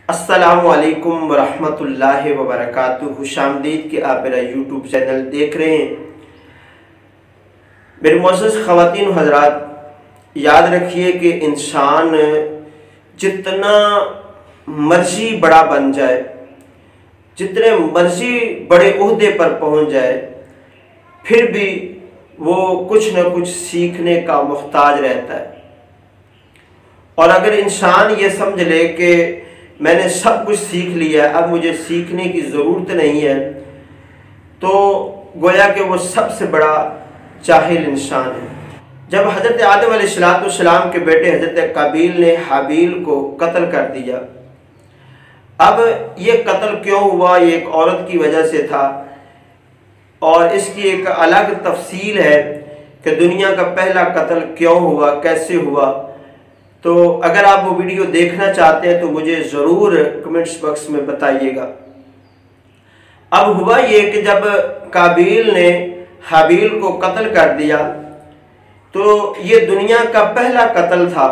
अस्सलामुअलैकुम वरहमतुल्लाहि वबरकातुहू। खुशामदीद कि आप मेरा यूट्यूब चैनल देख रहे हैं। मेरे मोअज़्ज़ज़ ख़वातीन हज़रात, याद रखिए कि इंसान जितना मर्जी बड़ा बन जाए, जितने मर्जी बड़े ओहदे पर पहुंच जाए, फिर भी वो कुछ न कुछ सीखने का मुहताज रहता है। और अगर इंसान ये समझ ले कि मैंने सब कुछ सीख लिया, अब मुझे सीखने की ज़रूरत नहीं है, तो गोया कि वो सबसे बड़ा जाहिल इंसान है। जब हज़रत आदम अलैहिस्सलाम के बेटे हज़रत काबील ने हाबील को कत्ल कर दिया, अब ये कत्ल क्यों हुआ? ये एक औरत की वजह से था और इसकी एक अलग तफसील है कि दुनिया का पहला कत्ल क्यों हुआ, कैसे हुआ। तो अगर आप वो वीडियो देखना चाहते हैं तो मुझे ज़रूर कमेंट्स बॉक्स में बताइएगा। अब हुआ ये कि जब काबील ने हाबील को कत्ल कर दिया तो ये दुनिया का पहला कत्ल था।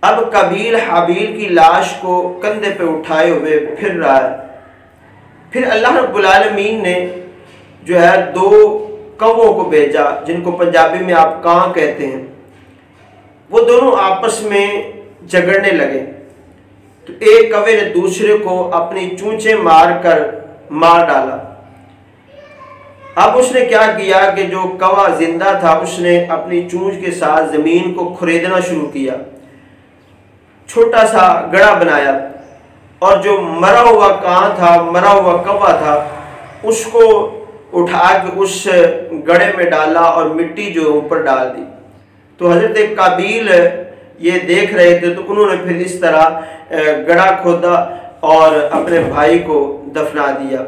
अब काबील हाबील की लाश को कंधे पे उठाए हुए फिर रहा है। फिर अल्लाह रब्बुल आलमीन ने जो है दो कौवों को भेजा, जिनको पंजाबी में आप कां कहते हैं। वो दोनों आपस में झगड़ने लगे तो एक कौवे ने दूसरे को अपनी चूंचे मार डाला। अब उसने क्या किया कि जो कौवा जिंदा था उसने अपनी चूंच के साथ ज़मीन को खुरेदना शुरू किया, छोटा सा गड़ा बनाया और जो मरा हुआ कां था, मरा हुआ कौवा था, उसको उठा के उस गड़े में डाला और मिट्टी जो ऊपर डाल दी। तो हज़रत काबील ये देख रहे थे तो उन्होंने फिर इस तरह गड़ा खोदा और अपने भाई को दफना दिया।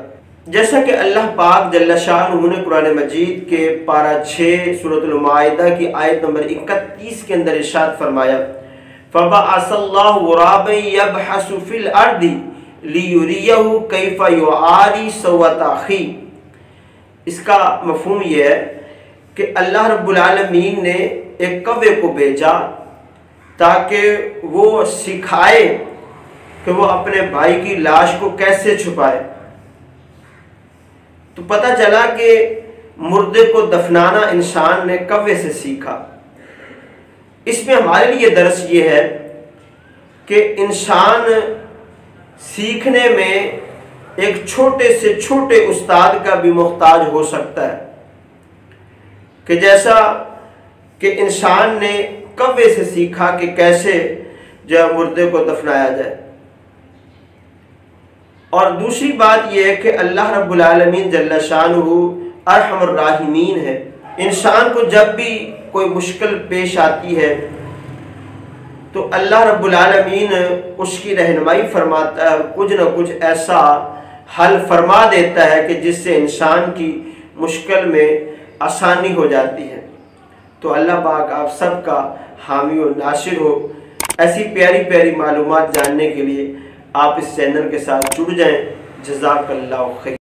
जैसा कि अल्लाह पाक जल्ल शाअनुहु ने कुरान मजीद के पारा 6 सूरतुल माइदा की आयत नंबर 31 के अंदर इरशाद फरमाया, फबअसल्लाहु गुराबन यबहसु फिल अर्दि लियुरियहु कैफ़ युआरी सवअत अख़ी। इसका मफ़हूम यह है कि अल्लाह रब्बुल आलमीन ने एक कौवे को भेजा ताकि वो सिखाए कि वो अपने भाई की लाश को कैसे छुपाए। तो पता चला कि मुर्दे को दफनाना इंसान ने कौवे से सीखा। इसमें हमारे लिए दर्स ये है कि इंसान सीखने में एक छोटे से छोटे उस्ताद का भी मुहताज हो सकता है, कि जैसा कि इंसान ने कौवे से सीखा कि कैसे जो मुर्दे को दफनाया जाए। और दूसरी बात यह है कि अल्लाह रब्बुल आलमीन जल्ल शाअनुहु अरहमुर राहिमीन है। इंसान को जब भी कोई मुश्किल पेश आती है तो अल्लाह रब्बुल आलमीन उसकी रहनुमाई फरमाता है, कुछ न कुछ ऐसा हल फरमा देता है कि जिससे इंसान की मुश्किल में आसानी हो जाती है। तो अल्लाह पाक आप सबका हामी और नासिर हो। ऐसी प्यारी प्यारी मालूमात जानने के लिए आप इस चैनल के साथ जुड़ जाएं। जज़ाकल्लाहु खैर।